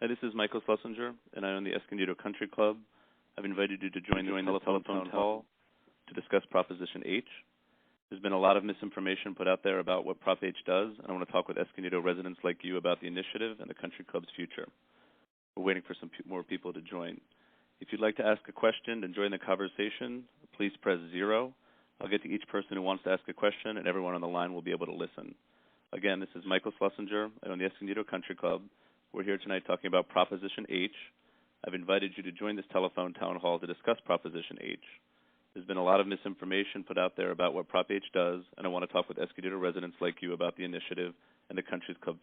Hi, this is Michael Schlesinger, and I own the Escondido Country Club. I've invited you to join the telephone call to discuss Proposition H. There's been a lot of misinformation put out there about what Prop H does, and I want to talk with Escondido residents like you about the initiative and the Country Club's future. We're waiting for some more people to join. If you'd like to ask a question and join the conversation, please press 0. I'll get to each person who wants to ask a question, and everyone on the line will be able to listen. Again, this is Michael Schlesinger. I own the Escondido Country Club. We're here tonight talking about Proposition H. I've invited you to join this telephone town hall to discuss Proposition H. There's been a lot of misinformation put out there about what Prop H does, and I want to talk with Escondido residents like you about the initiative and the Country Club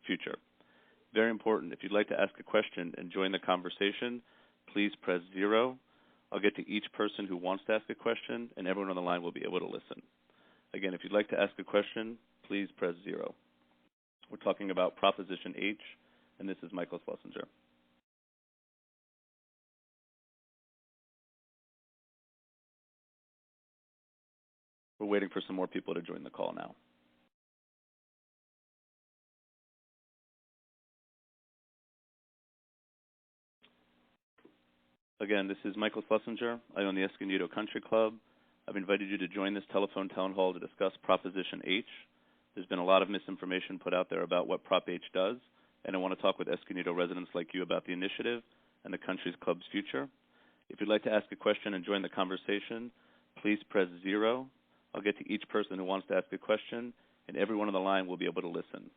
future. Very important, if you'd like to ask a question and join the conversation, please press 0. I'll get to each person who wants to ask a question, and everyone on the line will be able to listen. Again, if you'd like to ask a question, please press 0. We're talking about Proposition H, and this is Michael Schlesinger. We're waiting for some more people to join the call now. Again, this is Michael Schlesinger. I own the Escondido Country Club. I've invited you to join this telephone town hall to discuss Proposition H. There's been a lot of misinformation put out there about what Prop H does, and I want to talk with Escondido residents like you about the initiative and the Country Club's future. If you'd like to ask a question and join the conversation, please press 0. I'll get to each person who wants to ask a question, and everyone on the line will be able to listen.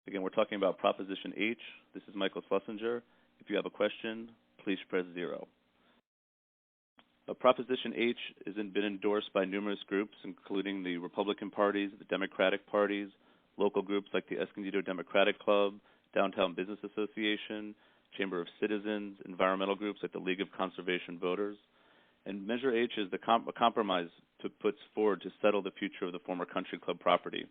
Again, we're talking about Proposition H. This is Michael Schlesinger. If you have a question, please press 0. Proposition H has been endorsed by numerous groups, including the Republican parties, the Democratic parties, local groups like the Escondido Democratic Club, Downtown Business Association, Chamber of Citizens, environmental groups like the League of Conservation Voters. And Measure H is a compromise puts forward to settle the future of the former Country Club property.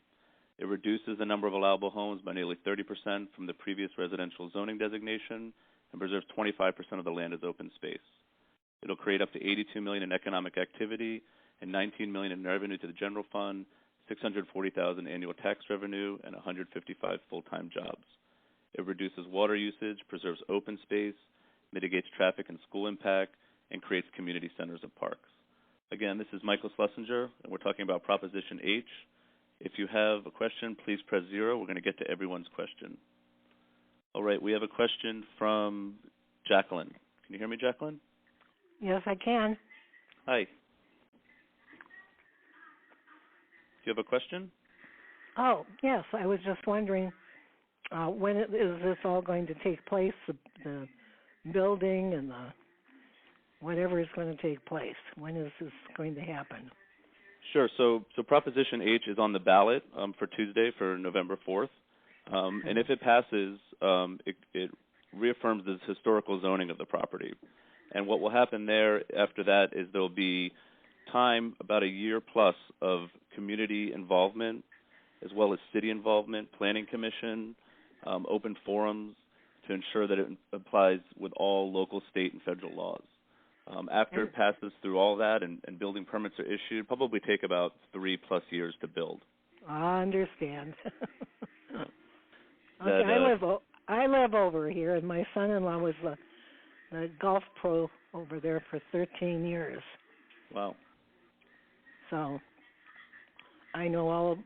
It reduces the number of allowable homes by nearly 30% from the previous residential zoning designation and preserves 25% of the land as open space. It'll create up to $82 million in economic activity and $19 million in revenue to the general fund, $640,000 annual tax revenue, and 155 full-time jobs. It reduces water usage, preserves open space, mitigates traffic and school impact, and creates community centers of parks. Again, this is Michael Schlesinger, and we're talking about Proposition H. If you have a question, please press 0. We're going to get to everyone's question. All right, we have a question from Jacqueline. Can you hear me, Jacqueline? Yes, I can. Hi. Do you have a question? Oh, yes. I was just wondering, when is this all going to take place, the building and the whatever is going to take place? When is this going to happen? Sure. So Proposition H is on the ballot for Tuesday, for November 4th. And if it passes, it reaffirms the historical zoning of the property. And what will happen there after that is there'll be time, about a year plus, of community involvement, as well as city involvement, planning commission, open forums to ensure that it applies with all local, state, and federal laws. After it passes through all that and building permits are issued, probably take about 3+ years to build. I understand. Okay, I live over here, and my son-in-law was a golf pro over there for 13 years. Wow. So I know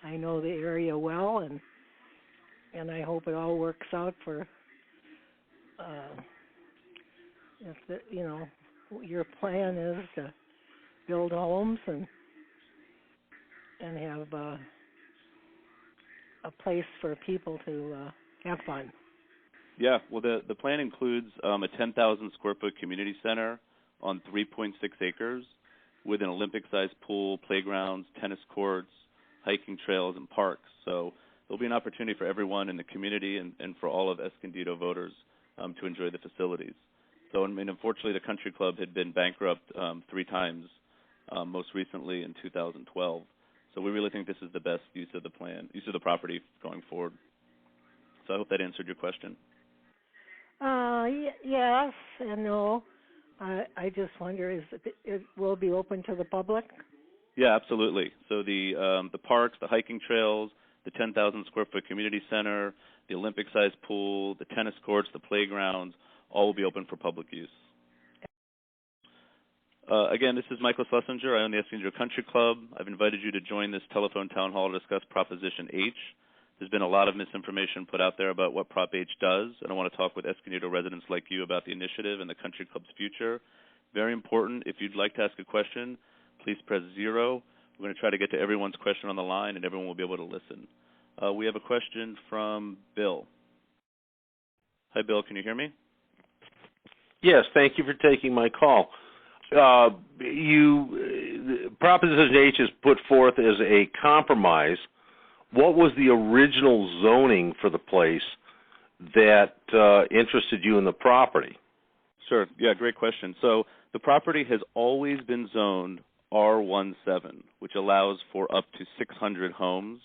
I know the area well, and I hope it all works out for your plan is to build homes and have a place for people to have fun. Yeah, well, the plan includes a 10,000 square foot community center on 3.6 acres with an Olympic-sized pool, playgrounds, tennis courts, hiking trails, and parks. So there'll be an opportunity for everyone in the community and for all of Escondido voters to enjoy the facilities. So, I mean, unfortunately, the Country Club had been bankrupt 3 times, most recently in 2012. So we really think this is the best use of the property going forward. So I hope that answered your question. Yes and no. I just wonder, it will be open to the public? Yeah, absolutely. So the parks, the hiking trails, the 10,000 square foot community center, the Olympic-sized pool, the tennis courts, the playgrounds, all will be open for public use. Again, this is Michael Schlesinger. I own the Escondido Country Club. I've invited you to join this telephone town hall to discuss Proposition H. There's been a lot of misinformation put out there about what Prop H does, and I want to talk with Escondido residents like you about the initiative and the Country Club's future. Very important, if you'd like to ask a question, please press 0. We're going to try to get to everyone's question on the line, and everyone will be able to listen. We have a question from Bill. Hi, Bill. Can you hear me? Yes, thank you for taking my call. Proposition H is put forth as a compromise. What was the original zoning for the place that interested you in the property? Sure. Yeah, great question. So the property has always been zoned R17, which allows for up to 600 homes,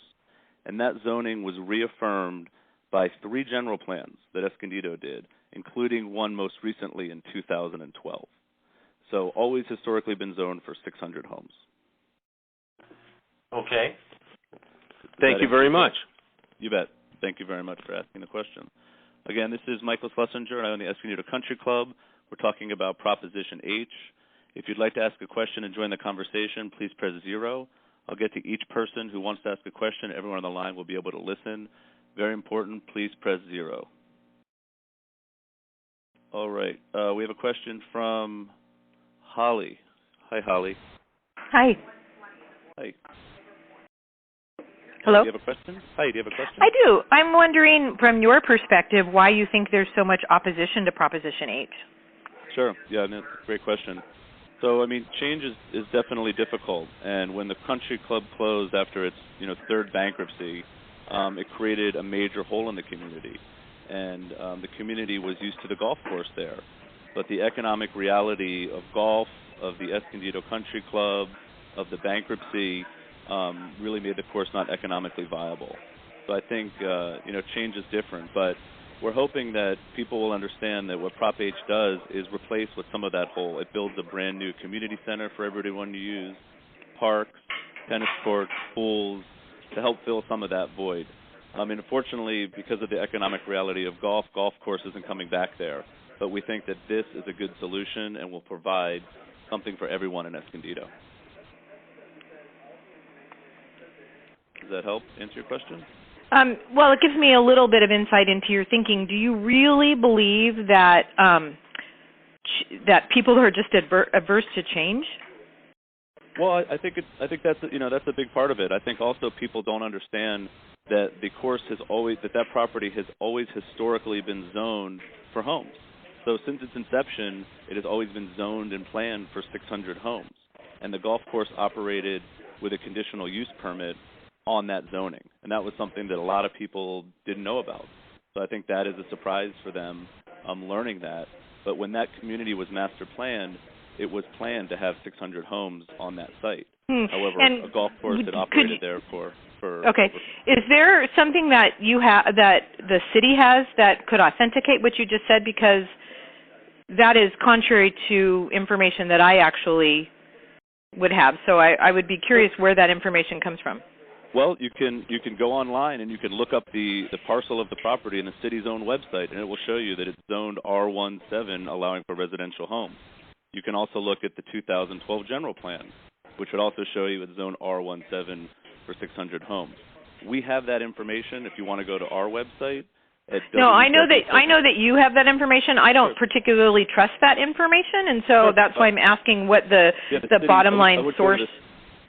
and that zoning was reaffirmed by 3 general plans that Escondido did, including one most recently in 2012. So always historically been zoned for 600 homes. Okay. Thank you very much. You bet. Thank you very much for asking the question. Again, this is Michael Schlesinger. I own the Escondido Country Club. We're talking about Proposition H. If you'd like to ask a question and join the conversation, please press 0. I'll get to each person who wants to ask a question. Everyone on the line will be able to listen. Very important, please press 0. All right. We have a question from Holly. Hi, Holly. Hi. Hi. Hello? Do you have a question? Hi, do you have a question? I do. I'm wondering, from your perspective, why you think there's so much opposition to Proposition H. Sure. Yeah, no, great question. So, I mean, change is definitely difficult, and when the country club closed after its 3rd bankruptcy, it created a major hole in the community, and the community was used to the golf course there. But the economic reality of golf, of the Escondido Country Club, of the bankruptcy, really made the course not economically viable. So I think, change is different, but we're hoping that people will understand that what Prop H does is replace with some of that hole. It builds a brand new community center for everyone to use, parks, tennis courts, pools, to help fill some of that void. Unfortunately, because of the economic reality of golf course isn't coming back there. But we think that this is a good solution and will provide something for everyone in Escondido. Does that help answer your question? Well, it gives me a little bit of insight into your thinking. Do you really believe that that people are just averse to change? Well, I think that's that's a big part of it. I think also people don't understand that the course has always that property has always historically been zoned for homes. So since its inception, it has always been zoned and planned for 600 homes, and the golf course operated with a conditional use permit on that zoning, and that was something that a lot of people didn't know about. So I think that is a surprise for them learning that. But when that community was master planned, it was planned to have 600 homes on that site. However, a golf course had operated there for Okay. Is there something that you have that the city has that could authenticate what you just said? Because that is contrary to information that I actually would have. So I would be curious where that information comes from. Well, you can go online and you can look up the parcel of the property in the city's own website, and it will show you that it's zoned R17, allowing for residential homes. You can also look at the 2012 general plan, which would also show you it's zoned R17 for 600 homes. We have that information if you want to go to our website. No, I know that you have that information. I don't particularly trust that information, and so that's why I'm asking what the bottom line source.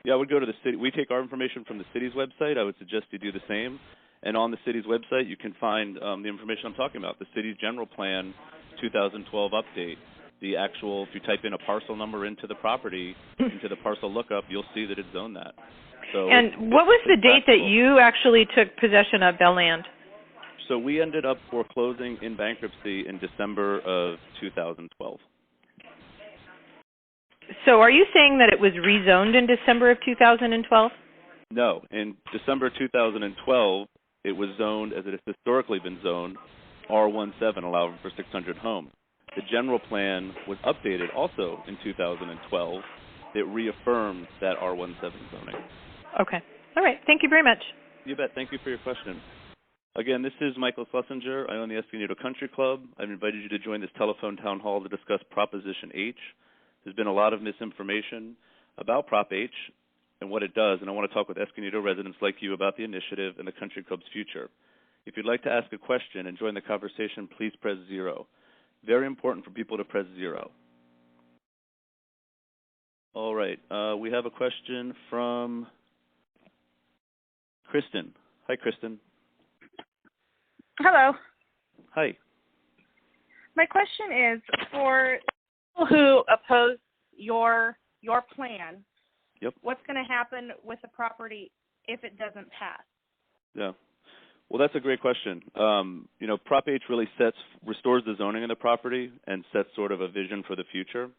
I would go to the city. We take our information from the city's website. I would suggest you do the same. And on the city's website, you can find the information I'm talking about, the city's general plan 2012 update. The actual, if you type in a parcel number into the property, into the parcel lookup, you'll see that it's zoned that. So and what was the date that you actually took possession of the land? So we ended up foreclosing in bankruptcy in December of 2012. So are you saying that it was rezoned in December of 2012? No. In December 2012, it was zoned, as it has historically been zoned, R17, allowing for 600 homes. The general plan was updated also in 2012. It reaffirmed that R17 zoning. Okay. All right. Thank you very much. You bet. Thank you for your question. Again, this is Michael Schlesinger. I own the Escondido Country Club. I've invited you to join this telephone town hall to discuss Proposition H. There's been a lot of misinformation about Prop H and what it does, and I want to talk with Escondido residents like you about the initiative and the Country Club's future. If you'd like to ask a question and join the conversation, please press 0. Very important for people to press 0. All right, we have a question from Kristen. Hi, Kristen. Hello. Hi. My question is for people who oppose your plan. Yep. What's going to happen with the property if it doesn't pass? Yeah. Well, that's a great question. Prop H really restores the zoning of the property and sets sort of a vision for the future.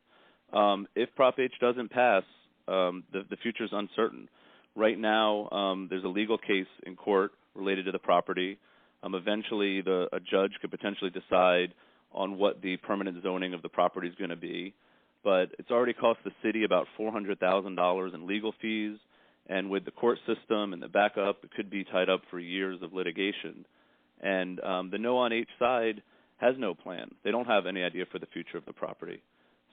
If Prop H doesn't pass, the future is uncertain. Right now, there's a legal case in court related to the property. Eventually, a judge could potentially decide on what the permanent zoning of the property is going to be. But it's already cost the city about $400,000 in legal fees. And with the court system and the backup, it could be tied up for years of litigation. And the No on H side has no plan. They don't have any idea for the future of the property.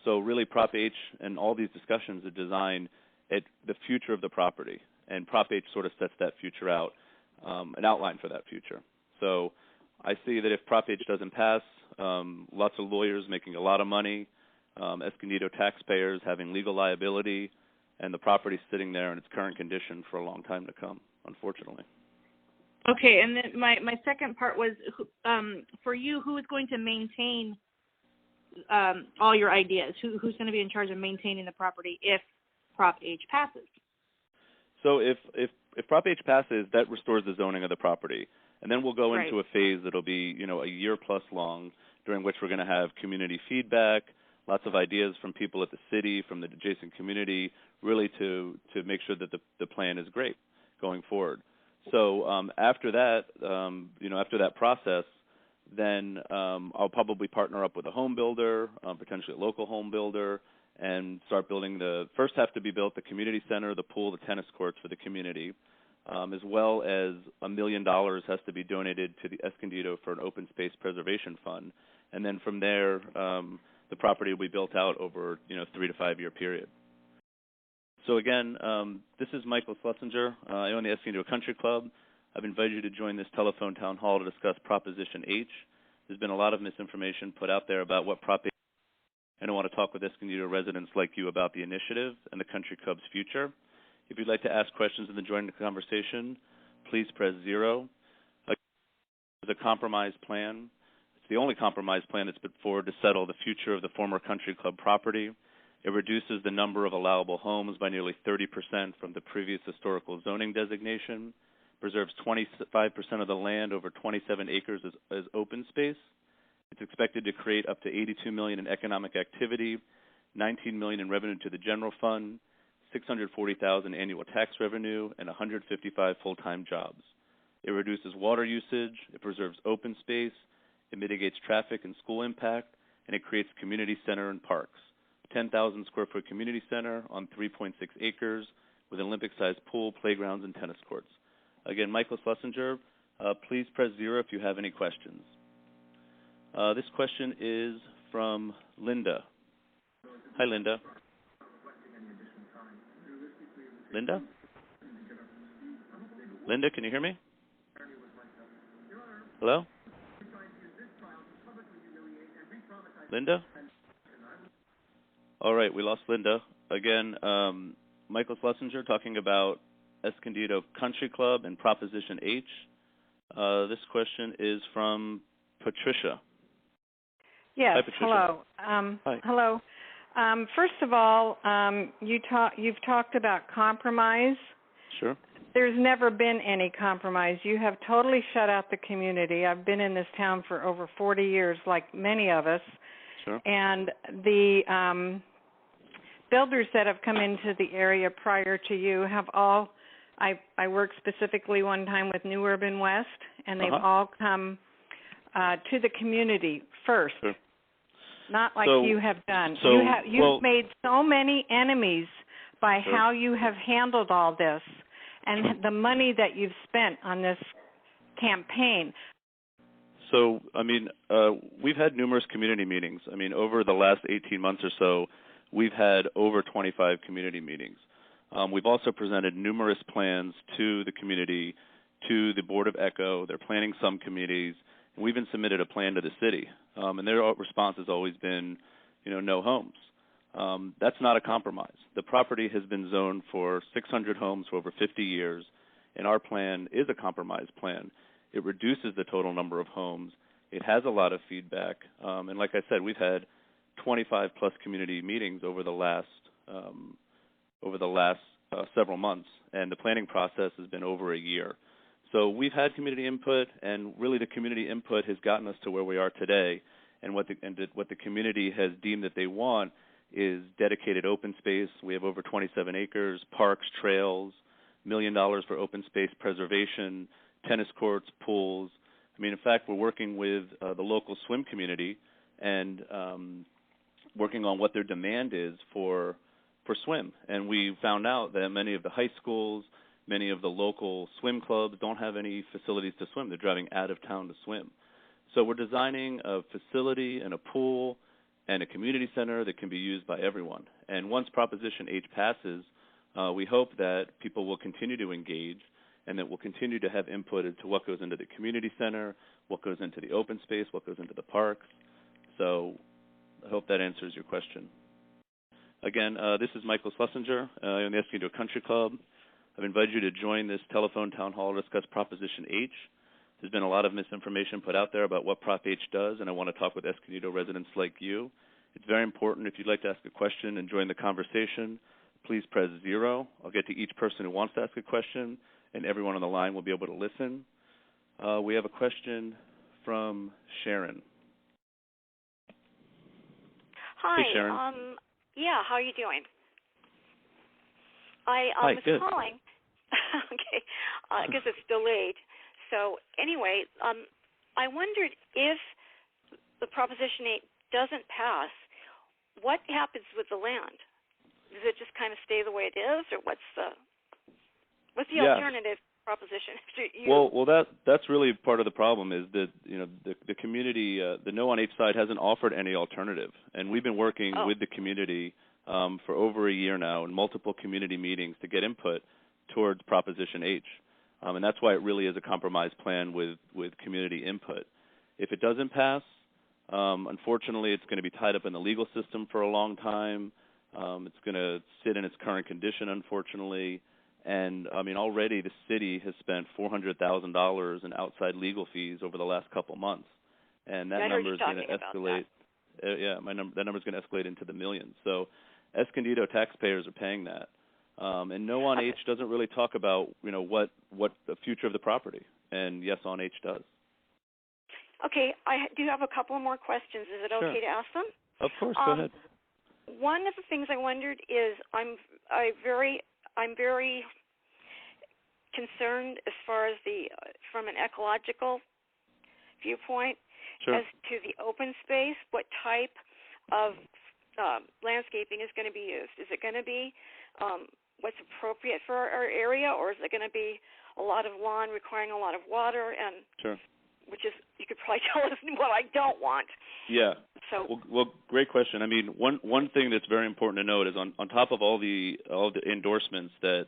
So really, Prop H and all these discussions are designed at the future of the property. And Prop H sort of sets that future out, an outline for that future. So I see that if Prop H doesn't pass, lots of lawyers making a lot of money, Escondido taxpayers having legal liability, and the property sitting there in its current condition for a long time to come, unfortunately. Okay, and then my second part was, for you, who is going to maintain all your ideas? Who's going to be in charge of maintaining the property if Prop H passes? So if Prop H passes, that restores the zoning of the property. And then we'll go into a phase that'll be, a year plus long, during which we're going to have community feedback, lots of ideas from people at the city, from the adjacent community, really to make sure that the plan is great going forward. So after that, after that process, then I'll probably partner up with a home builder, potentially a local home builder, and start building first have to be built the community center, the pool, the tennis courts for the community, as well as $1 million has to be donated to the Escondido for an open space preservation fund. And then from there, the property will be built out over, 3 to 5 year period. So again, this is Michael Schlesinger. I own the Escondido Country Club. I've invited you to join this telephone town hall to discuss Proposition H. There's been a lot of misinformation put out there about what Prop H is, and I want to talk with Escondido residents like you about the initiative and the Country Club's future. If you'd like to ask questions and then join the conversation, please press 0. It's a compromise plan. It's the only compromise plan that's put forward to settle the future of the former Country Club property. It reduces the number of allowable homes by nearly 30% from the previous historical zoning designation, preserves 25% of the land over 27 acres as open space. It's expected to create up to $82 million in economic activity, $19 million in revenue to the general fund, $640,000 annual tax revenue, and 155 full-time jobs. It reduces water usage, it preserves open space, it mitigates traffic and school impact, and it creates community center and parks. 10,000 square foot community center on 3.6 acres with an Olympic-sized pool, playgrounds, and tennis courts. Again, Michael Schlesinger, please press 0 if you have any questions. This question is from Linda. Hi, Linda. Linda? Linda, can you hear me? Hello? Linda? All right, we lost Linda. Again, Michael Schlesinger talking about Escondido Country Club and Proposition H. This question is from Patricia. Yes. Hi, Patricia. Hello. Hi. Hello. First of all, you've talked about compromise. Sure. There's never been any compromise. You have totally shut out the community. I've been in this town for over 40 years, like many of us. Sure. And the builders that have come into the area prior to you have all, I worked specifically one time with New Urban West, and they've all come to the community first. Sure. Not like you have done. So, you've made so many enemies by how you have handled all this and the money that you've spent on this campaign? So, I mean, we've had numerous community meetings. I mean, over the last 18 months or so, we've had over 25 community meetings. We've also presented numerous plans to the community, to the Board of ECHO. They're planning some communities, and we've even submitted a plan to the city. And their response has always been, no homes. That's not a compromise. The property has been zoned for 600 homes for over 50 years, and our plan is a compromise plan. It reduces the total number of homes. It has a lot of feedback, and like I said, we've had 25 plus community meetings over the last several months, and the planning process has been over a year. So we've had community input, and really the community input has gotten us to where we are today. And what the community has deemed that they want is dedicated open space. We have over 27 acres, parks, trails, $1 million for open space preservation, tennis courts, pools. I mean, in fact, we're working with the local swim community and working on what their demand is for swim. And we found out that many of the high schools, many of the local swim clubs don't have any facilities to swim. They're driving out of town to swim. So we're designing a facility and a pool and a community center that can be used by everyone. And once Proposition H passes, we hope that people will continue to engage and that we'll continue to have input into what goes into the community center, what goes into the open space, what goes into the parks. So I hope that answers your question. Again, this is Michael Schlesinger. I'm the Escondido Country Club. I've invited you to join this telephone town hall to discuss Proposition H. There's been a lot of misinformation put out there about what Prop H does, and I want to talk with Escondido residents like you. It's very important. If you'd like to ask a question and join the conversation, please press 0. I'll get to each person who wants to ask a question, and everyone on the line will be able to listen. We have a question from Sharon. Hi. Hey, Sharon. Yeah, how are you doing? I Hi, was good. calling. Okay, because it's delayed. So anyway, I wondered if the Proposition 8 doesn't pass, what happens with the land? Does it just kind of stay the way it is, or what's the alternative proposition? Well, that's really part of the problem is that the community, the No on H side hasn't offered any alternative, and we've been working with the community for over a year now in multiple community meetings to get input towards Proposition H, and that's why it really is a compromise plan with community input. If it doesn't pass, unfortunately, it's going to be tied up in the legal system for a long time. It's going to sit in its current condition, unfortunately. And, I mean, already the city has spent $400,000 in outside legal fees over the last couple months. And that number is going to escalate. That number is going to escalate into the millions. So Escondido taxpayers are paying that. And No on H doesn't really talk about, what the future of the property. And Yes on H does. Okay, I do have a couple more questions. Is it okay to ask them? Of course, go ahead. One of the things I wondered is I'm very concerned as far as from an ecological viewpoint as to the open space. What type of landscaping is going to be used? Is it going to be what's appropriate for our area, or is it going to be a lot of lawn requiring a lot of water? And which is, you could probably tell us what I don't want. Yeah. So well, great question. I mean, one thing that's very important to note is on top of all the endorsements that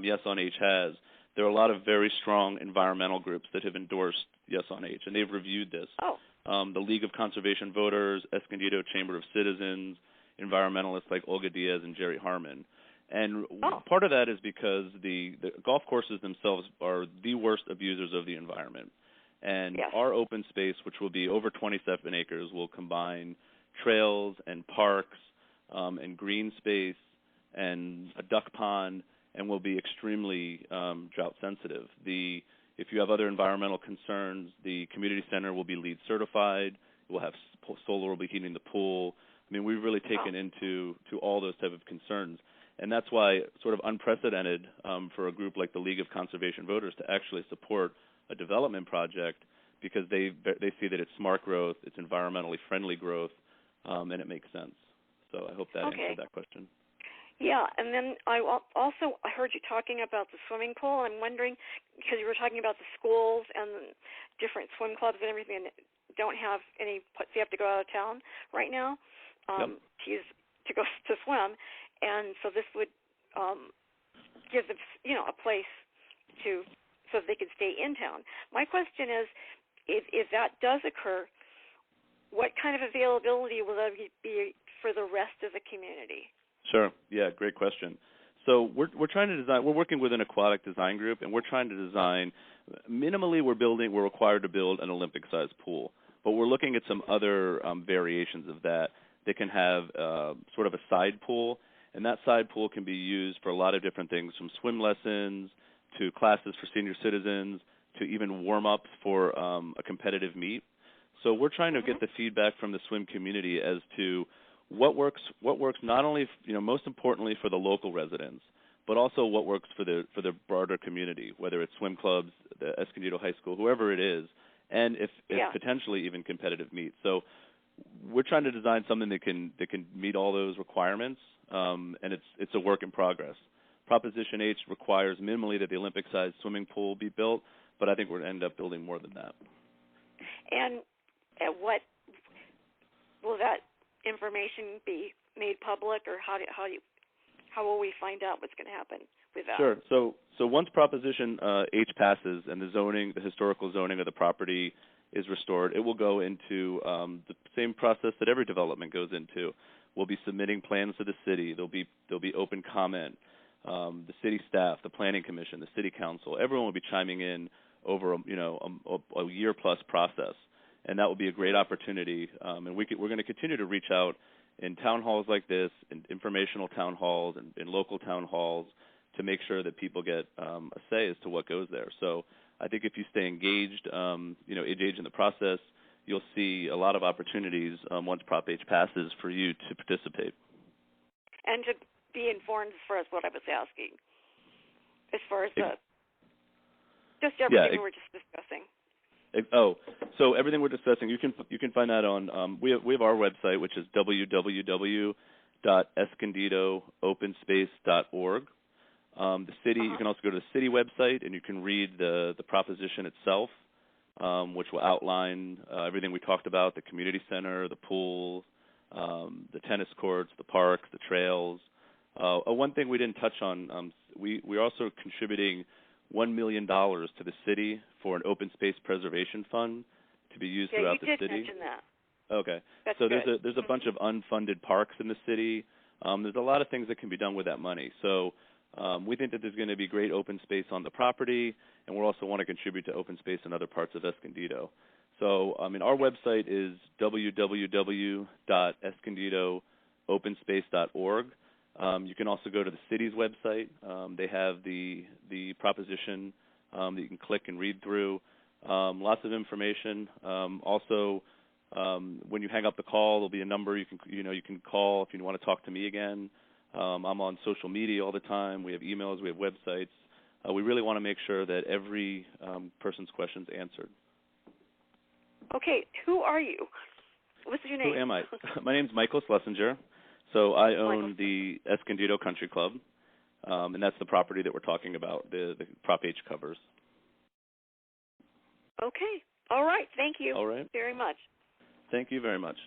Yes on H has, there are a lot of very strong environmental groups that have endorsed Yes on H, and they've reviewed this. The League of Conservation Voters, Escondido Chamber of Citizens, environmentalists like Olga Diaz and Jerry Harmon. And part of that is because the golf courses themselves are the worst abusers of the environment. And our open space, which will be over 27 acres, will combine trails and parks and green space and a duck pond, and will be extremely drought sensitive. If you have other environmental concerns, the community center will be LEED certified. We'll have solar will be heating the pool. I mean, we've really taken into all those type of concerns. And that's why sort of unprecedented for a group like the League of Conservation Voters to actually support a development project, because they see that it's smart growth, it's environmentally friendly growth, and it makes sense. So I hope that answered that question. Yeah, and then I heard you talking about the swimming pool. I'm wondering, because you were talking about the schools and different swim clubs and everything, and don't have any. So you have to go out of town right now to go to swim, and so this would give them, a place so they could stay in town. My question is, if that does occur, what kind of availability will there be for the rest of the community? Sure. Yeah, great question. So we're trying to design. We're working with an aquatic design group, and we're trying to design. Minimally, we're required to build an Olympic-sized pool, but we're looking at some other variations of that. They can have sort of a side pool, and that side pool can be used for a lot of different things, from swim lessons to classes for senior citizens to even warm-ups for a competitive meet. So we're trying to get the feedback from the swim community as to what works not only, most importantly for the local residents, but also what works for the broader community, whether it's swim clubs, the Escondido High School, whoever it is, and if potentially even competitive meets. So we're trying to design something that can meet all those requirements, and it's a work in progress. Proposition H requires minimally that the Olympic-sized swimming pool be built, but I think we're going to end up building more than that. And what will that information be made public, or how will we find out what's going to happen with that? Sure. So once Proposition H passes and the historical zoning of the property is restored, it will go into the same process that every development goes into. We'll be submitting plans to the city. There'll be open comment. The city staff, the planning commission, the city council, everyone will be chiming in over a year-plus process. And that will be a great opportunity. And we're going to continue to reach out in town halls like this, in informational town halls, and in local town halls, to make sure that people get a say as to what goes there. So I think if you stay engaged, engaged in the process, you'll see a lot of opportunities once Prop H passes for you to participate. And to be informed as far as what I was asking, as far as just everything we were just discussing. So everything we're discussing, you can find that on. We have our website, which is www.escondidooPenspace.org. The city, you can also go to the city website and you can read the proposition itself, which will outline everything we talked about: the community center, the pool, the tennis courts, the parks, the trails. One thing we didn't touch on, we're also contributing $1 million to the city for an open space preservation fund to be used throughout the city. You did mention that. Okay. That's so good. there's a bunch of unfunded parks in the city. There's a lot of things that can be done with that money. So we think that there's going to be great open space on the property, and we also want to contribute to open space in other parts of Escondido. So our website is www.escondidooPenspace.org. You can also go to the city's website. They have the proposition that you can click and read through. Lots of information. Also, when you hang up the call, there'll be a number you can call if you want to talk to me again. I'm on social media all the time. We have emails. We have websites. We really want to make sure that every person's question's answered. Okay, who are you? What's your name? Who am I? My name's Michael Schlesinger. So I own the Escondido Country Club, and that's the property that we're talking about, the Prop H covers. Okay. All right. Thank you very much. Thank you very much.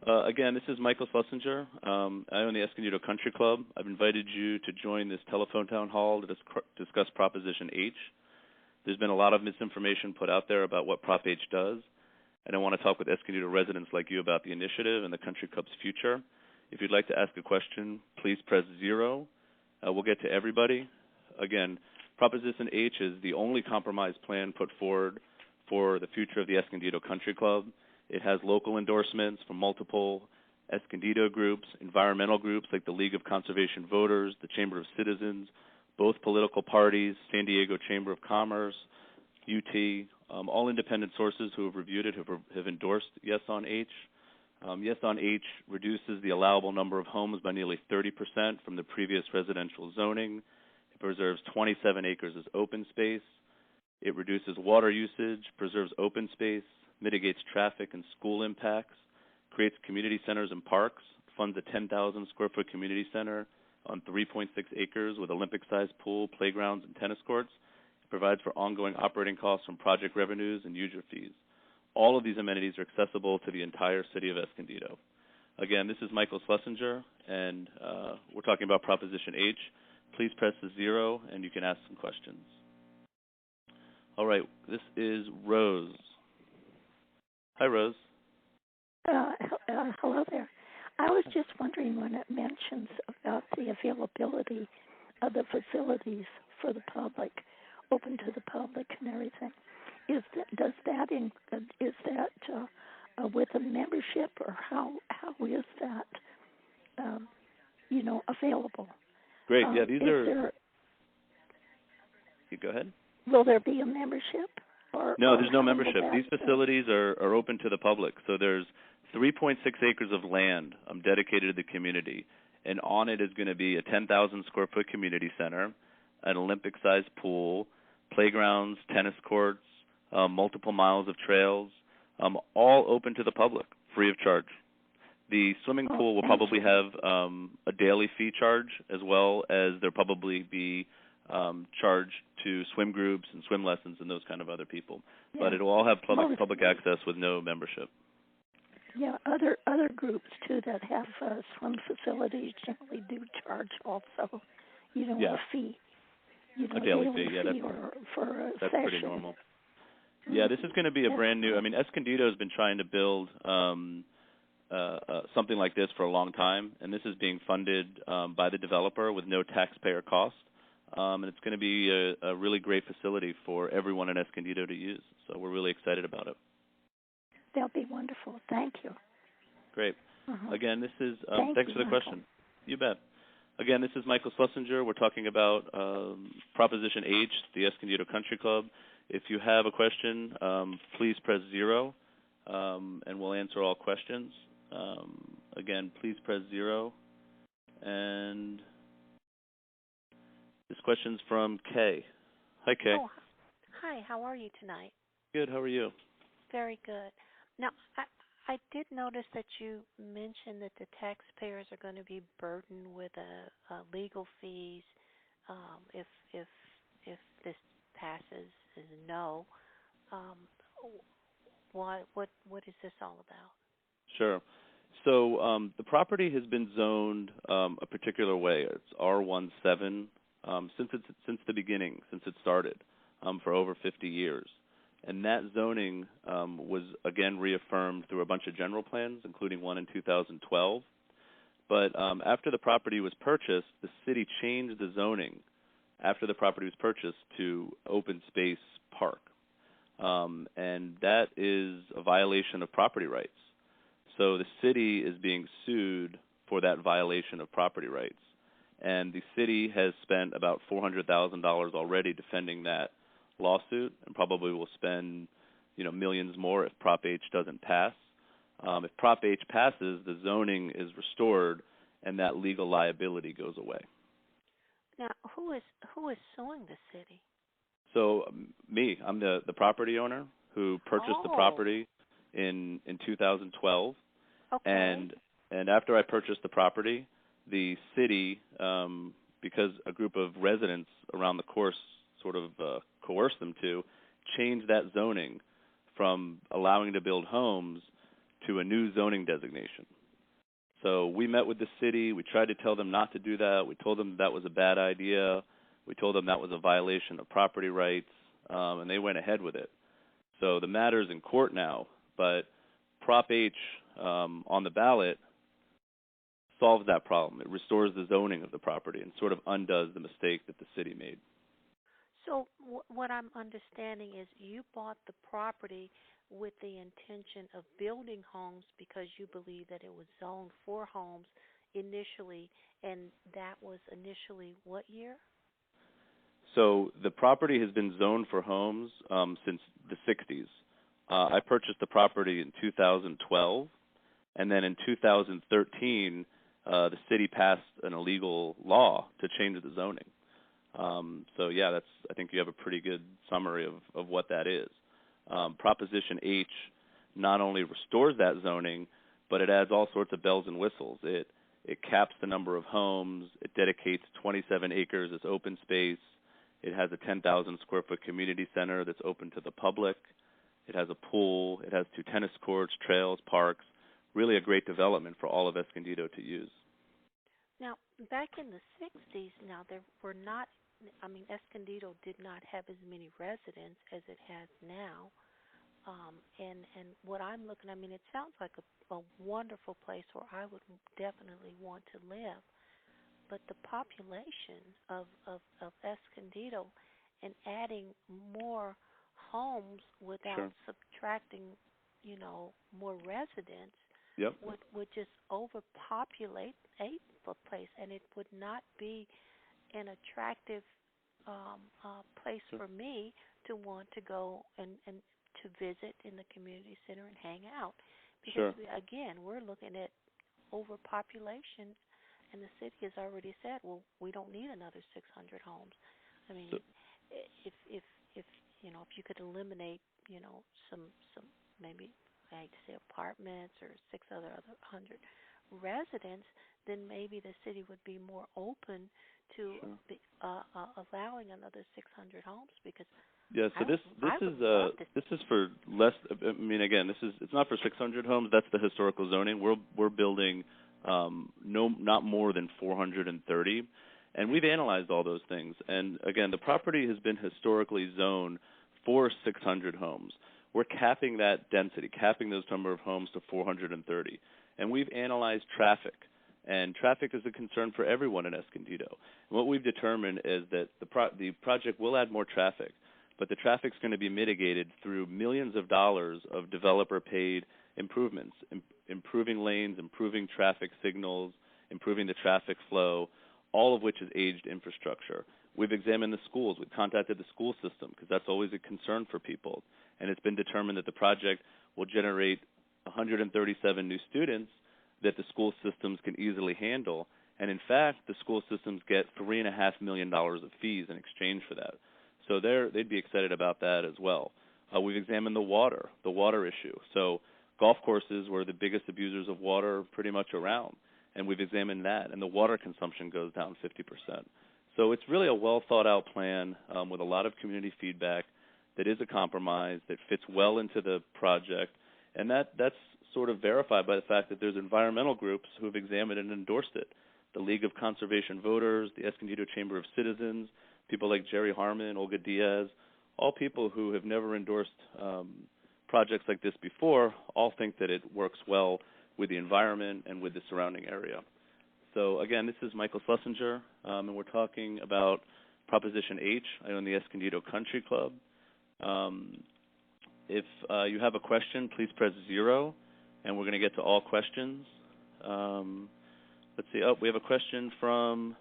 Again, this is Michael Schlesinger. I own the Escondido Country Club. I've invited you to join this telephone town hall to discuss Proposition H. There's been a lot of misinformation put out there about what Prop H does, and I want to talk with Escondido residents like you about the initiative and the Country Club's future. If you'd like to ask a question, please press 0. We'll get to everybody. Again, Proposition H is the only compromise plan put forward for the future of the Escondido Country Club. It has local endorsements from multiple Escondido groups, environmental groups like the League of Conservation Voters, the Chamber of Citizens, both political parties, San Diego Chamber of Commerce, UT, all independent sources who have reviewed it have endorsed Yes on H. Yes on H reduces the allowable number of homes by nearly 30% from the previous residential zoning. It preserves 27 acres as open space. It reduces water usage, preserves open space, mitigates traffic and school impacts, creates community centers and parks, funds a 10,000 square foot community center, on 3.6 acres with Olympic-sized pool, playgrounds, and tennis courts. It provides for ongoing operating costs from project revenues and user fees. All of these amenities are accessible to the entire city of Escondido. Again, this is Michael Schlesinger, and we're talking about Proposition H. Please press the 0, and you can ask some questions. All right, this is Rose. Hi, Rose. Hello there. I was just wondering when it mentions about the availability of the facilities for the public, open to the public and everything. Is that with a membership, or how is that available? Great. Yeah, these are. You go ahead. Will there be a membership? No, there's no membership. These facilities are open to the public. So there's 3.6 acres of land dedicated to the community, and on it is going to be a 10,000 square foot community center, an Olympic-sized pool, playgrounds, tennis courts, multiple miles of trails, all open to the public, free of charge. The swimming pool will probably have a daily fee charge, as well as there'll probably be charge to swim groups and swim lessons and those kind of other people. Yeah. But it will all have public access with no membership. Yeah, other groups too that have swim facilities generally do charge also, a fee. A daily fee, yeah, that's pretty normal. Yeah, this is going to be a brand new. I mean, Escondido has been trying to build something like this for a long time, and this is being funded by the developer with no taxpayer cost. And it's going to be a really great facility for everyone in Escondido to use. So we're really excited about it. That'll be wonderful. Thank you. Great. Again, this is thanks for the question. You bet. Again, this is Michael Schlesinger. We're talking about Proposition H, the Escondido Country Club. If you have a question, please press 0, and we'll answer all questions. Again, please press 0. And this question's from Kay. Hi, Kay. Oh, hi. How are you tonight? Good. How are you? Very good. Now, I did notice that you mentioned that the taxpayers are going to be burdened with legal fees if this passes as a no. What is this all about? Sure. So the property has been zoned a particular way. It's R17 since the beginning, since it started, for over 50 years. And that zoning was, again, reaffirmed through a bunch of general plans, including one in 2012. But after the property was purchased, the city changed the zoning after the property was purchased to open space park. And that is a violation of property rights. So the city is being sued for that violation of property rights. And the city has spent about $400,000 already defending that lawsuit, and probably will spend, millions more if Prop H doesn't pass. If Prop H passes, the zoning is restored, and that legal liability goes away. Now, who is suing the city? So me, I'm the property owner who purchased the property in 2012. Okay. And after I purchased the property, the city, because a group of residents around the course sort of coerced them to, change that zoning from allowing to build homes to a new zoning designation. So we met with the city. We tried to tell them not to do that. We told them that was a bad idea. We told them that was a violation of property rights, and they went ahead with it. So the matter's in court now, but Prop H on the ballot solves that problem. It restores the zoning of the property and sort of undoes the mistake that the city made. So what I'm understanding is you bought the property with the intention of building homes because you believe that it was zoned for homes initially, and that was initially what year? So the property has been zoned for homes since the 60s. I purchased the property in 2012, and then in 2013, the city passed an illegal law to change the zoning. So yeah, I think you have a pretty good summary of what that is. Proposition H not only restores that zoning, but it adds all sorts of bells and whistles. It It caps the number of homes. It dedicates 27 acres as open space. It has a 10,000 square foot community center that's open to the public. It has a pool. It has 2 tennis courts, trails, parks. Really a great development for all of Escondido to use. Now, back in the 60s, there were not, Escondido did not have as many residents as it has now. And what I'm looking, it sounds like a wonderful place where I would definitely want to live. But the population of Escondido and adding more homes without subtracting, more residents would just overpopulate a place, and it would not be an attractive place for me to want to go and to visit in the community center and hang out. Because, again, we're looking at overpopulation, and the city has already said, well, we don't need another 600 homes. If you could eliminate, some maybe, I hate to say apartments or 600 residents, then maybe the city would be more open to allowing another 600 homes, because so this is for less. Again, it's not for 600 homes. That's the historical zoning. We're building not more than 430, and we've analyzed all those things. And again, the property has been historically zoned for 600 homes. We're capping that density, capping those number of homes to 430, and we've analyzed traffic. And traffic is a concern for everyone in Escondido. And what we've determined is that the project will add more traffic, but the traffic's going to be mitigated through millions of dollars of developer-paid improvements, improving lanes, improving traffic signals, improving the traffic flow, all of which is aged infrastructure. We've examined the schools. We've contacted the school system because that's always a concern for people. And it's been determined that the project will generate 137 new students that the school systems can easily handle. And in fact, the school systems get $3.5 million of fees in exchange for that. So they'd be excited about that as well. We've examined the water issue. So golf courses were the biggest abusers of water pretty much around, and we've examined that, and the water consumption goes down 50%. So it's really a well-thought-out plan with a lot of community feedback that is a compromise, that fits well into the project, and that's sort of verified by the fact that there's environmental groups who have examined and endorsed it. The League of Conservation Voters, the Escondido Chamber of Citizens, people like Jerry Harmon, Olga Diaz, all people who have never endorsed projects like this before, all think that it works well with the environment and with the surrounding area. So again, this is Michael Schlesinger, and we're talking about Proposition H. I own the Escondido Country Club. If you have a question, please press 0, and we're going to get to all questions. Let's see. Oh, we have a question from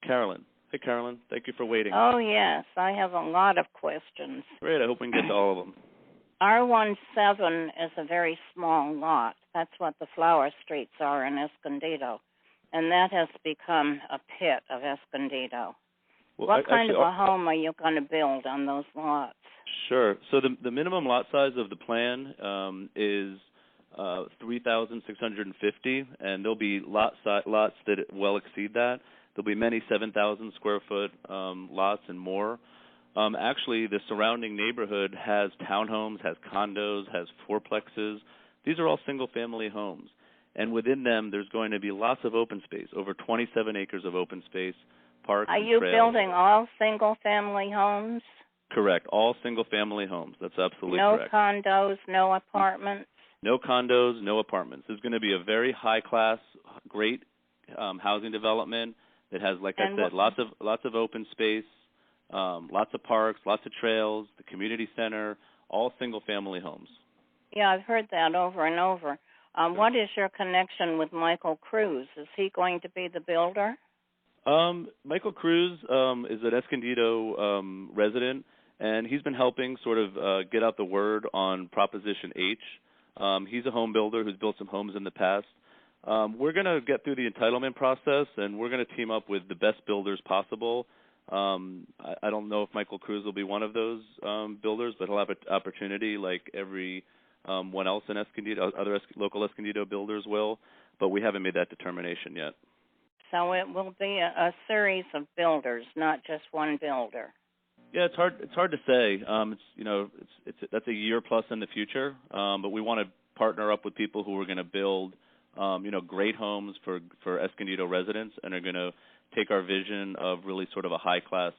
Carolyn. Hey, Carolyn. Thank you for waiting. Oh, yes. I have a lot of questions. Great. I hope we can get to all of them. R17 is a very small lot. That's what the flower streets are in Escondido. And that has become a pit of Escondido. Well, what kind of a home are you going to build on those lots? Sure. So the minimum lot size of the plan is 3,650, and there'll be lots that well exceed that. There'll be many 7,000 square foot lots and more. Actually, the surrounding neighborhood has townhomes, has condos, has fourplexes. These are all single-family homes. And within them, there's going to be lots of open space, over 27 acres of open space, parks and trails. Are you building all single-family homes? Correct. All single-family homes. That's absolutely correct. No condos, no apartments? No condos, no apartments. There's going to be a very high-class, great housing development that has, like I said, lots of open space, lots of parks, lots of trails, the community center, all single-family homes. Yeah, I've heard that over and over. What is your connection with Michael Cruz? Is he going to be the builder? Michael Cruz is an Escondido resident, and he's been helping sort of get out the word on Proposition H. He's a home builder who's built some homes in the past. We're going to get through the entitlement process, and we're going to team up with the best builders possible. I don't know if Michael Cruz will be one of those builders, but he'll have an opportunity like every one else in Escondido, other local Escondido builders will. but we haven't made that determination yet. So it will be a series of builders, not just one builder. Yeah, it's hard to say. That's a year plus in the future, but we want to partner up with people who are going to build great homes for Escondido residents, and are going to take our vision of really sort of a high class,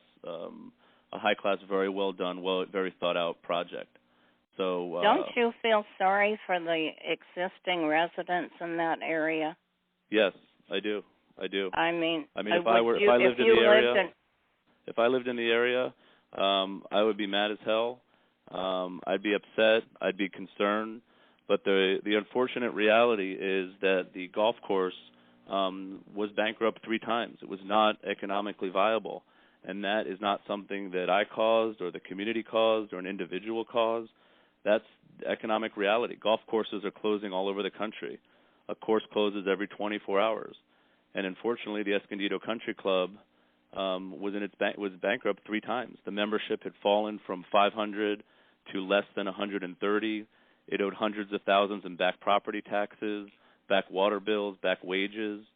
very well done, very thought out project. So don't you feel sorry for the existing residents in that area? Yes, I do. I mean, if I lived in the area, I would be mad as hell. I'd be upset. I'd be concerned. But the unfortunate reality is that the golf course was bankrupt 3 times. It was not economically viable, and that is not something that I caused or the community caused or an individual caused. That's economic reality. Golf courses are closing all over the country. A course closes every 24 hours, and unfortunately, the Escondido Country Club was bankrupt 3 times. The membership had fallen from 500 to less than 130. It owed hundreds of thousands in back property taxes, back water bills, back wages.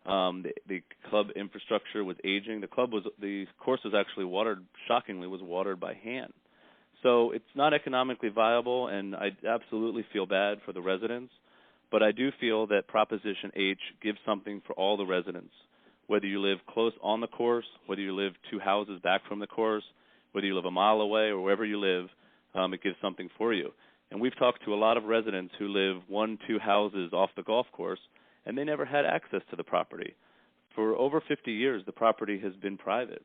The club infrastructure was aging. The course was actually shockingly watered by hand. So it's not economically viable, and I absolutely feel bad for the residents. But I do feel that Proposition H gives something for all the residents, whether you live close on the course, whether you live 2 houses back from the course, whether you live a mile away or wherever you live, it gives something for you. And we've talked to a lot of residents who live 1-2 houses off the golf course, and they never had access to the property. For over 50 years, the property has been private,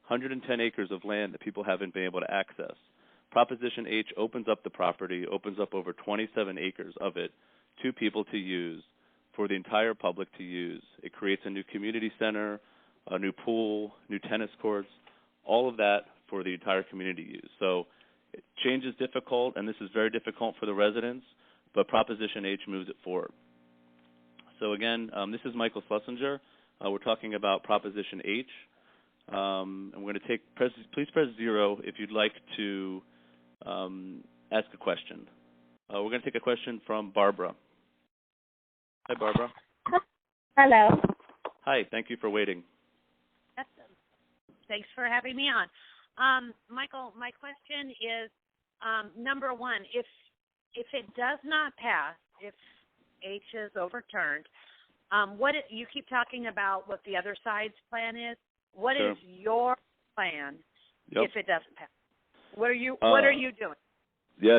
110 acres of land that people haven't been able to access. Proposition H opens up the property, opens up over 27 acres of it to people to use, for the entire public to use. It creates a new community center, a new pool, new tennis courts, all of that for the entire community to use. So change is difficult, and this is very difficult for the residents, but Proposition H moves it forward. So again, this is Michael Schlesinger. We're talking about Proposition H. I'm going to please press 0 if you'd like to ask a question. We're going to take a question from Barbara. Hi, Barbara. Hello. Hi, thank you for waiting. Thanks for having me on. Michael, my question is, number one, if it does not pass, if H is overturned, you keep talking about what the other side's plan is. What is your plan if it doesn't pass? What are you doing? Yeah,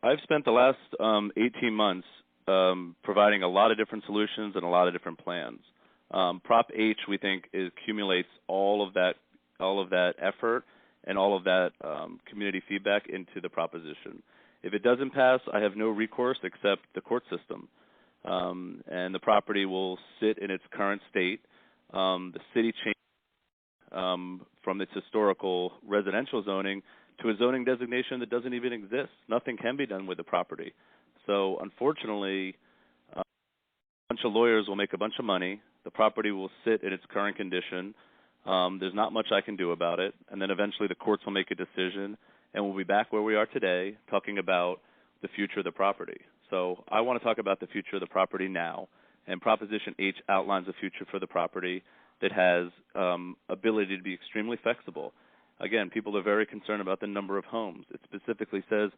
I've spent the last 18 months providing a lot of different solutions and a lot of different plans. Prop H, we think, accumulates all of that effort and all of that community feedback into the proposition. If it doesn't pass, I have no recourse except the court system, and the property will sit in its current state. The city changed from its historical residential zoning to a zoning designation that doesn't even exist. Nothing can be done with the property. So unfortunately, a bunch of lawyers will make a bunch of money. The property will sit in its current condition. There's not much I can do about it. And then eventually the courts will make a decision, and we'll be back where we are today talking about the future of the property. So I want to talk about the future of the property now. And Proposition H outlines a future for the property that has ability to be extremely flexible. Again, people are very concerned about the number of homes. It specifically says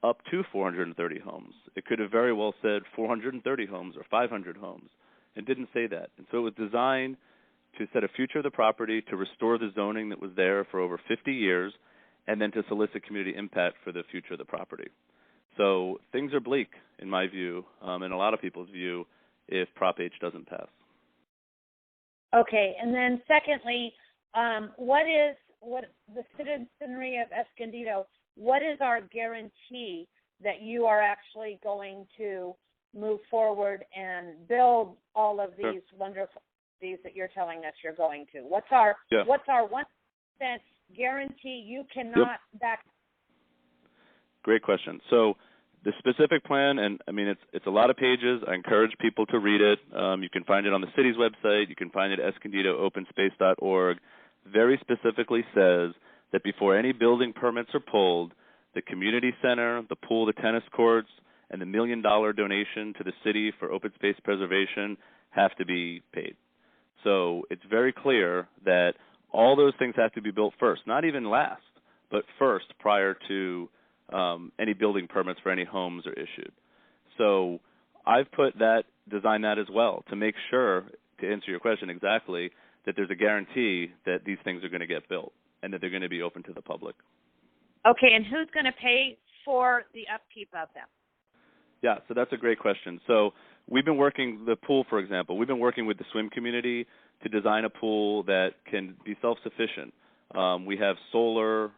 up to 430 homes. It could have very well said 430 homes or 500 homes. It didn't say that. And so it was designed to set a future of the property, to restore the zoning that was there for over 50 years, and then to solicit community impact for the future of the property. So things are bleak, in my view, and a lot of people's view, if Prop H doesn't pass. Okay, and then secondly, what the citizenry of Escondido, what is our guarantee that you are actually going to move forward and build all of these wonderful things that you're telling us you're going to? What's our 1% guarantee you cannot back? Great question. So the specific plan, and I mean it's a lot of pages. I encourage people to read it. You can find it on the city's website. You can find it at EscondidoOpenSpace.org. Very specifically says that before any building permits are pulled, the community center, the pool, the tennis courts, and the $1 million donation to the city for open space preservation have to be paid. So it's very clear that all those things have to be built first, not even last, but first prior to any building permits for any homes are issued. So I've designed that as well to make sure, to answer your question exactly, that there's a guarantee that these things are going to get built and that they're going to be open to the public. Okay, and who's going to pay for the upkeep of them? Yeah, so that's a great question. So we've been working, the pool, for example, we've been working with the swim community to design a pool that can be self-sufficient. We have solar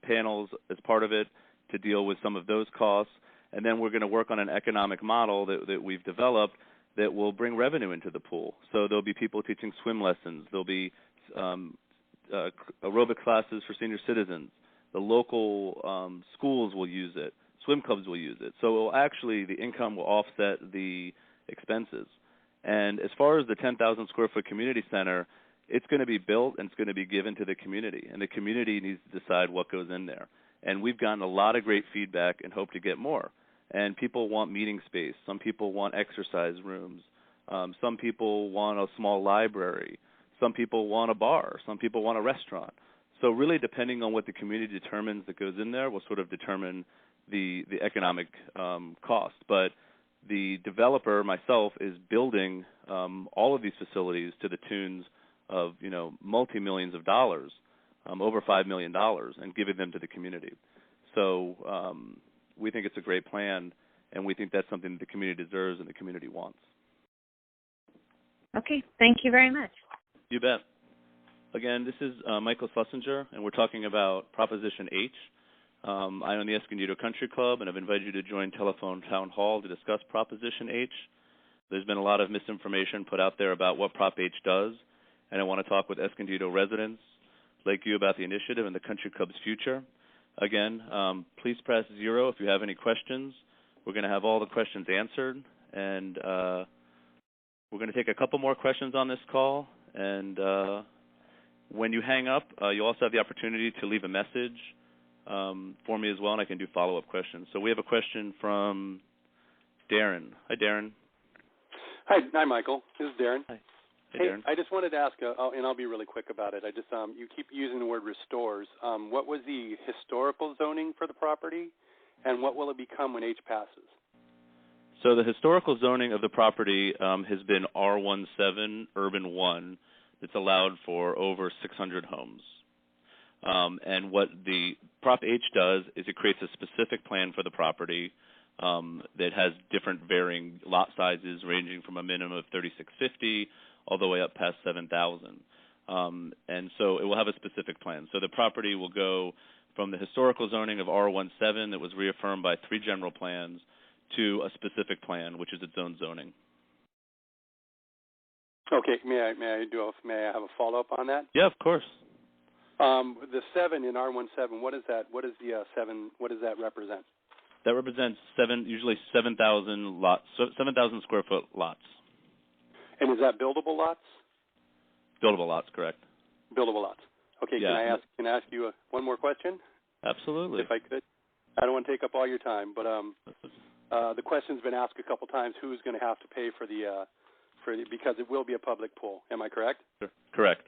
panels as part of it to deal with some of those costs. And then we're going to work on an economic model that we've developed that will bring revenue into the pool. So there'll be people teaching swim lessons. There'll be aerobic classes for senior citizens. The local schools will use it. Swim clubs will use it. So the income will offset the expenses. And as far as the 10,000 square foot community center, it's going to be built and it's going to be given to the community. And the community needs to decide what goes in there. And we've gotten a lot of great feedback and hope to get more. And people want meeting space. Some people want exercise rooms. Some people want a small library. Some people want a bar. Some people want a restaurant. So really, depending on what the community determines that goes in there, will sort of determine the economic cost. But the developer, myself, is building all of these facilities to the tunes of multi-millions of dollars, over $5 million, and giving them to the community. So we think it's a great plan, and we think that's something that the community deserves and the community wants. Okay, thank you very much. You bet. Again, this is Michael Schlesinger, and we're talking about Proposition H. I own the Escondido Country Club, and I've invited you to join Telephone Town Hall to discuss Proposition H. There's been a lot of misinformation put out there about what Prop H does, and I want to talk with Escondido residents, Lakeview, about the initiative and the Country Club's future. Again, please press 0 if you have any questions. We're going to have all the questions answered, and we're going to take a couple more questions on this call. And when you hang up, you also have the opportunity to leave a message for me as well, and I can do follow-up questions. So we have a question from Darren. Hi, Darren. Hi, Michael. This is Darren. Hi. Hey, Darren. I just wanted to ask, and I'll be really quick about it. I just you keep using the word restores. What was the historical zoning for the property, and what will it become when H passes? So the historical zoning of the property has been R17 Urban 1. It's allowed for over 600 homes. And what the Prop H does is it creates a specific plan for the property that has different varying lot sizes ranging from a minimum of 3,650 all the way up past 7,000. And so it will have a specific plan. So the property will go from the historical zoning of R17 that was reaffirmed by 3 general plans to a specific plan, which is its own zoning. Okay, may I have a follow-up on that? Yeah, of course. The 7 in R17, what is that? What is the 7? What does that represent? That represents usually 7,000 lots, 7,000 square foot lots. And is that buildable lots? Buildable lots, correct. Buildable lots. Okay. Yeah. Can I ask you one more question? Absolutely. If I could. I don't want to take up all your time, but the question's been asked a couple times. Who's going to have to pay because it will be a public pool? Am I correct? Sure. Correct.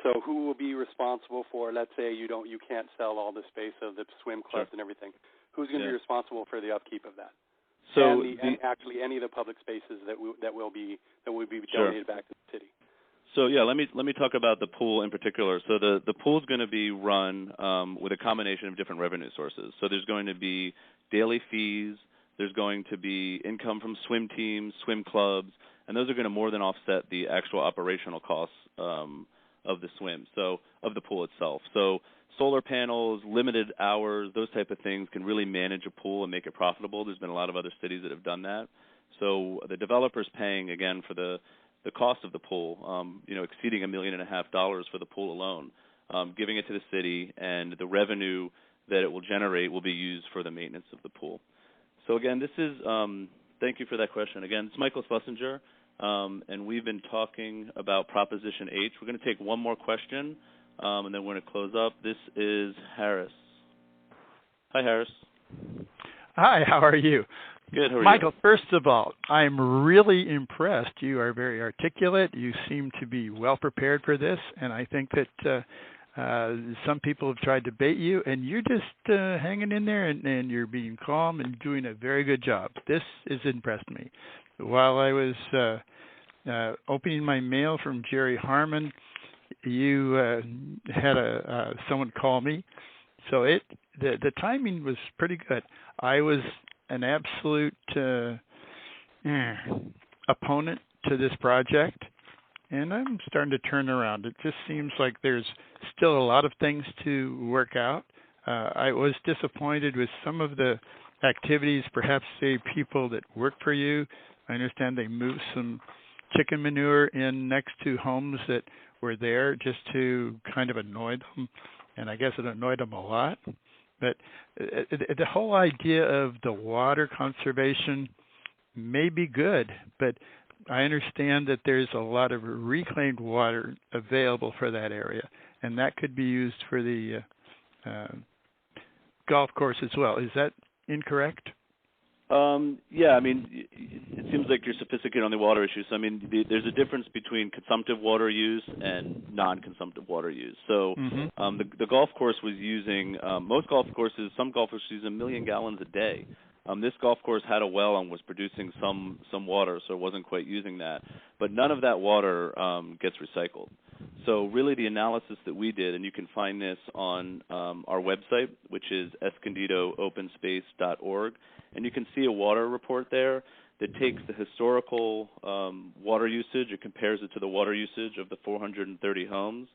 So who will be responsible for? Let's say you can't sell all the space of the swim clubs and everything. Who's going to be responsible for the upkeep of that? So and actually any of the public spaces that will be donated back to the city. So yeah, let me talk about the pool in particular. So the pool is going to be run with a combination of different revenue sources. So there's going to be daily fees, there's going to be income from swim teams, swim clubs, and those are going to more than offset the actual operational costs of the swim, so of the pool itself. So solar panels, limited hours, those type of things can really manage a pool and make it profitable. There's been a lot of other cities that have done that. So the developer's paying, again, for the cost of the pool, exceeding $1.5 million for the pool alone, giving it to the city, and the revenue that it will generate will be used for the maintenance of the pool. So again, this is, thank you for that question. Again, it's Michael Schlesinger, and we've been talking about Proposition H. We're going to take one more question, and then we're going to close up. This is Harris. Hi, Harris. Hi, how are you? Good. How are Michael, first of all, I'm really impressed. You are very articulate. You seem to be well prepared for this, and I think that some people have tried to bait you, and you're just hanging in there, and you're being calm and doing a very good job. This has impressed me. While I was opening my mail from Jerry Harmon, you had someone call me, so the timing was pretty good. I was an absolute opponent to this project, and I'm starting to turn around. It just seems like there's still a lot of things to work out. I was disappointed with some of the activities, perhaps say people that work for you. I understand they moved some chicken manure in next to homes that were there just to kind of annoy them, and I guess it annoyed them a lot. But the whole idea of the water conservation may be good, but I understand that there's a lot of reclaimed water available for that area, and that could be used for the golf course as well. Is that incorrect? Yeah, I mean, it seems like you're sophisticated on the water issues. I mean, there's a difference between consumptive water use and non-consumptive water use. So the golf course was using, most golf courses, some golf courses use 1 million gallons a day. This golf course had a well and was producing some water, so it wasn't quite using that. But none of that water gets recycled. So really the analysis that we did, and you can find this on our website, which is escondidooPenspace.org, and you can see a water report there that takes the historical water usage and compares it to the water usage of the 430 homes.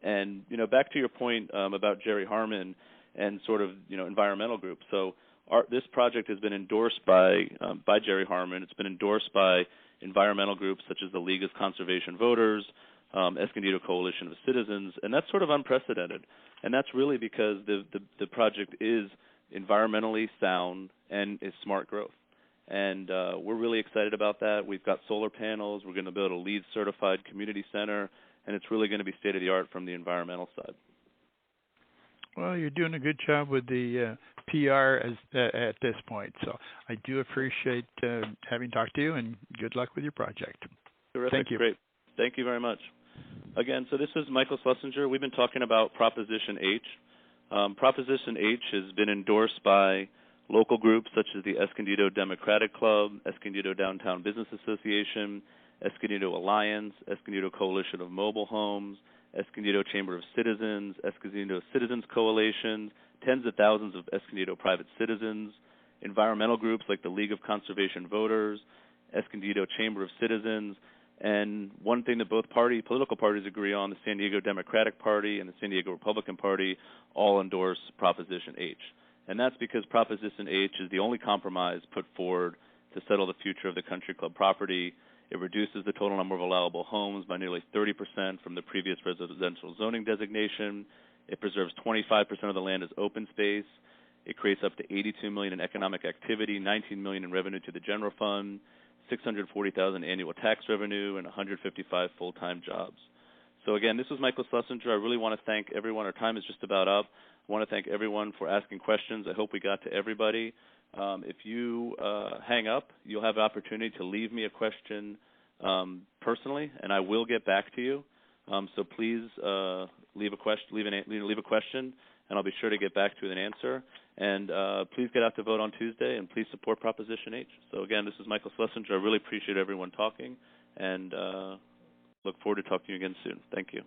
And, you know, back to your point about Jerry Harmon and sort of, you know, environmental groups. So this project has been endorsed by Jerry Harmon. It's been endorsed by environmental groups such as the League of Conservation Voters, Escondido Coalition of Citizens, and that's sort of unprecedented. And that's really because the project is environmentally sound and is smart growth. And we're really excited about that. We've got solar panels. We're going to build a LEED certified community center, and it's really going to be state of the art from the environmental side. Well, you're doing a good job with the PR at this point. So I do appreciate having talked to you, and good luck with your project. Terrific. Thank you. Great. Thank you very much. Again, so this is Michael Schlesinger. We've been talking about Proposition H. Proposition H has been endorsed by local groups such as the Escondido Democratic Club, Escondido Downtown Business Association, Escondido Alliance, Escondido Coalition of Mobile Homes, Escondido Chamber of Citizens, Escondido Citizens Coalition, tens of thousands of Escondido private citizens, environmental groups like the League of Conservation Voters, Escondido Chamber of Citizens, and one thing that both political parties agree on, the San Diego Democratic Party and the San Diego Republican Party, all endorse Proposition H. And that's because Proposition H is the only compromise put forward to settle the future of the country club property. It reduces the total number of allowable homes by nearly 30% from the previous residential zoning designation. It preserves 25% of the land as open space. It creates up to $82 million in economic activity, $19 million in revenue to the general fund, $640,000 annual tax revenue, and 155 full-time jobs. So again, this is Michael Schlesinger. I really want to thank everyone. Our time is just about up. I want to thank everyone for asking questions. I hope we got to everybody. If you hang up, you'll have an opportunity to leave me a question personally, and I will get back to you. So please leave a question, and I'll be sure to get back to you with an answer. And please get out to vote on Tuesday, and please support Proposition H. So again, this is Michael Schlesinger. I really appreciate everyone talking, and look forward to talking to you again soon. Thank you.